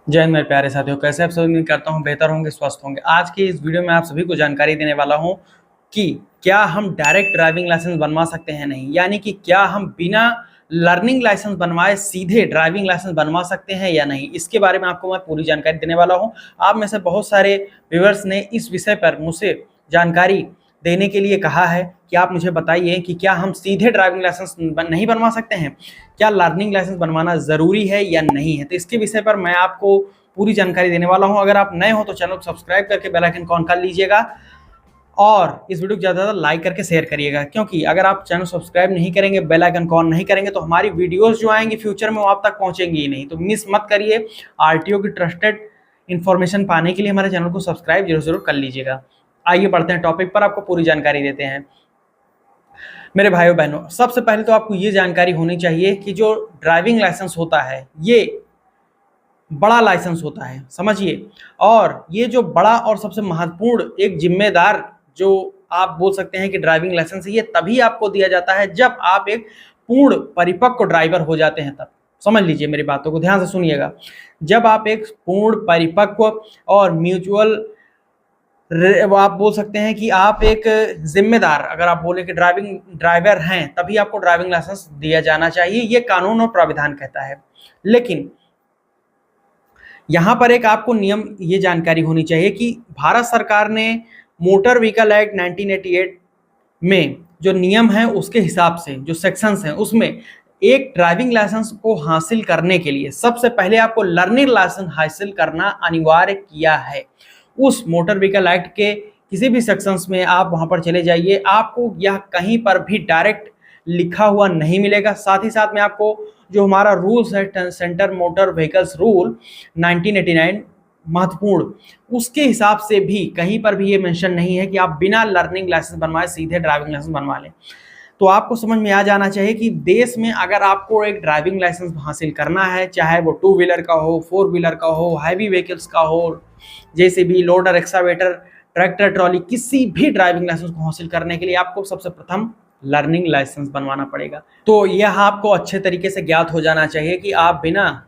जय हिंद मेरे प्यारे साथियों, कैसे आप सभी? उम्मीद करता हूँ बेहतर होंगे, स्वस्थ होंगे। आज की इस वीडियो में आप सभी को जानकारी देने वाला हूँ कि क्या हम डायरेक्ट ड्राइविंग लाइसेंस बनवा सकते हैं नहीं, यानी कि क्या हम बिना लर्निंग लाइसेंस बनवाए सीधे ड्राइविंग लाइसेंस बनवा सकते हैं या नहीं। इसके बारे में आपको मैं पूरी जानकारी देने वाला हूँ। आप में से बहुत सारे व्यूअर्स ने इस विषय पर मुझसे जानकारी देने के लिए कहा है कि आप मुझे बताइए कि क्या हम सीधे ड्राइविंग लाइसेंस नहीं बनवा सकते हैं, क्या लर्निंग लाइसेंस बनवाना ज़रूरी है या नहीं है। तो इसके विषय पर मैं आपको पूरी जानकारी देने वाला हूं। अगर आप नए हो तो चैनल को सब्सक्राइब करके बेल आइकन ऑन कर लीजिएगा और इस वीडियो को ज़्यादा लाइक करके शेयर करिएगा, क्योंकि अगर आप चैनल सब्सक्राइब नहीं करेंगे, बेल आइकन ऑन नहीं करेंगे तो हमारी वीडियोस जो आएंगी फ्यूचर में वो आप तक पहुंचेंगी ही नहीं। तो मिस मत करिए। आरटीओ की ट्रस्टेड इन्फॉर्मेशन पाने के लिए हमारे चैनल को सब्सक्राइब जरूर कर लीजिएगा। आइए बढ़ते हैं टॉपिक पर, आपको पूरी जानकारी देते हैं। मेरे भाइयों बहनों, सबसे पहले तो आपको ये जानकारी होनी चाहिए कि जो ड्राइविंग लाइसेंस होता है ये बड़ा लाइसेंस होता है, समझिए। और ये जो बड़ा और सबसे महत्वपूर्ण एक जिम्मेदार जो आप बोल सकते हैं कि ड्राइविंग लाइसेंस है, ये तभी आपको दिया जाता है जब आप एक पूर्ण परिपक्व ड्राइवर हो जाते हैं। तब समझ लीजिए, मेरी बातों को ध्यान से सुनिएगा। जब आप एक पूर्ण परिपक्व और म्यूचुअल वो आप बोल सकते हैं कि आप एक जिम्मेदार, अगर आप बोले कि ड्राइविंग ड्राइवर हैं, तभी आपको ड्राइविंग लाइसेंस दिया जाना चाहिए, ये कानून और प्राविधान कहता है। लेकिन यहाँ पर एक आपको नियम ये जानकारी होनी चाहिए कि भारत सरकार ने मोटर व्हीकल एक्ट 1988 में जो नियम है उसके हिसाब से जो सेक्शंस हैं उसमें एक ड्राइविंग लाइसेंस को हासिल करने के लिए सबसे पहले आपको लर्निंग लाइसेंस हासिल करना अनिवार्य किया है। उस मोटर व्हीकल एक्ट के किसी भी सेक्शंस में आप वहां पर चले जाइए, आपको यह कहीं पर भी डायरेक्ट लिखा हुआ नहीं मिलेगा। साथ ही साथ में आपको जो हमारा रूल्स है, सेंटर मोटर व्हीकल्स रूल 1989 महत्वपूर्ण, उसके हिसाब से भी कहीं पर भी ये मेंशन नहीं है कि आप बिना लर्निंग लाइसेंस बनवाए सीधे ड्राइविंग लाइसेंस बनवा लें। तो आपको समझ में आ जाना चाहिए कि देश में अगर आपको एक ड्राइविंग लाइसेंस हासिल करना है, चाहे वो 2 व्हीलर का हो, 4 व्हीलर का हो, हैवी व्हीकल्स का हो, जैसे भी लोडर, एक्सकावेटर, ट्रैक्टर, ट्रॉली, किसी भी ड्राइविंग लाइसेंस को हासिल करने के लिए आपको सबसे प्रथम लर्निंग लाइसेंस बनवाना पड़ेगा। तो यह आपको अच्छे तरीके से ज्ञात हो जाना चाहिए कि आप बिना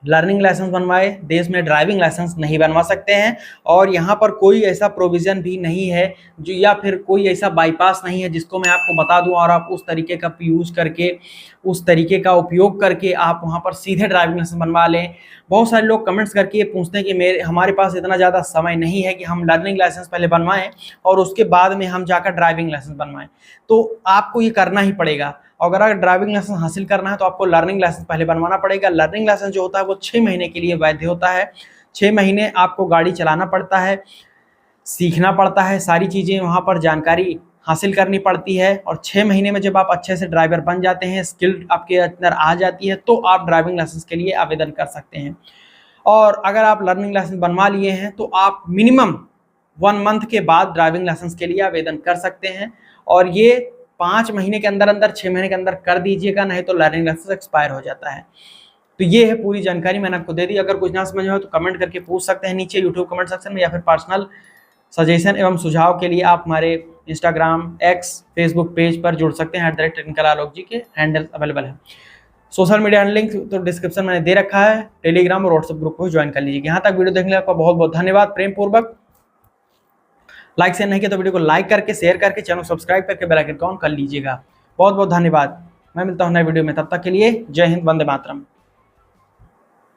लर्निंग लाइसेंस बनवाए देश में ड्राइविंग लाइसेंस नहीं बनवा सकते हैं। और यहाँ पर कोई ऐसा प्रोविज़न भी नहीं है जो, या फिर कोई ऐसा बाईपास नहीं है जिसको मैं आपको बता दूं और आप उस तरीके का यूज़ करके, उस तरीके का उपयोग करके आप वहाँ पर सीधे ड्राइविंग लाइसेंस बनवा लें। बहुत सारे लोग कमेंट्स करके ये पूछते हैं कि हमारे पास इतना ज़्यादा समय नहीं है कि हम लर्निंग लाइसेंस पहले बनवाएं और उसके बाद में हम जाकर ड्राइविंग लाइसेंस बनवाएं। तो आपको ये करना ही पड़ेगा। और अगर ड्राइविंग लाइसेंस हासिल करना है तो आपको लर्निंग लाइसेंस पहले बनवाना पड़ेगा। लर्निंग लाइसेंस जो होता है वो 6 महीने के लिए वैध होता है। 6 महीने आपको गाड़ी चलाना पड़ता है, सीखना पड़ता है, सारी चीज़ें वहाँ पर जानकारी हासिल करनी पड़ती है। और 6 महीने में जब आप अच्छे से ड्राइवर बन जाते हैं, स्किल आपके अंदर आ जाती है, तो आप ड्राइविंग लाइसेंस के लिए आवेदन कर सकते हैं। और अगर आप लर्निंग लाइसेंस बनवा लिए हैं तो आप मिनिमम 1 मंथ के बाद ड्राइविंग लाइसेंस के लिए आवेदन कर सकते हैं। और ये 5 महीने के अंदर अंदर, 6 महीने के अंदर कर दीजिएगा, नहीं तो लर्निंग लाइसेंस एक्सपायर हो जाता है। तो ये है पूरी जानकारी, मैंने आपको दे दी। अगर कुछ ना समझ में हो तो कमेंट करके पूछ सकते हैं नीचे यूट्यूब कमेंट सेक्शन में, या फिर पर्सनल सजेशन एवं सुझाव के लिए आप हमारे इंस्टाग्राम, एक्स, फेसबुक पेज पर जुड़ सकते हैं। @टेक्निकल आलोक जी के हैंडल अवेलेबल है। सोशल मीडिया लिंक तो डिस्क्रिप्शन में दे रखा है। टेलीग्राम और व्हाट्सएप ग्रुप को ज्वाइन कर लीजिए। यहाँ तक वीडियो देखने का बहुत बहुत धन्यवाद। प्रेम पूर्वक लाइक शेयर नहीं किया तो वीडियो को लाइक करके, शेयर करके, चैनल सब्सक्राइब करके बेल आइकन ऑन कर लीजिएगा। बहुत बहुत धन्यवाद। मैं मिलता हूँ नए वीडियो में, तब तक के लिए जय हिंद, वंदे मातरम।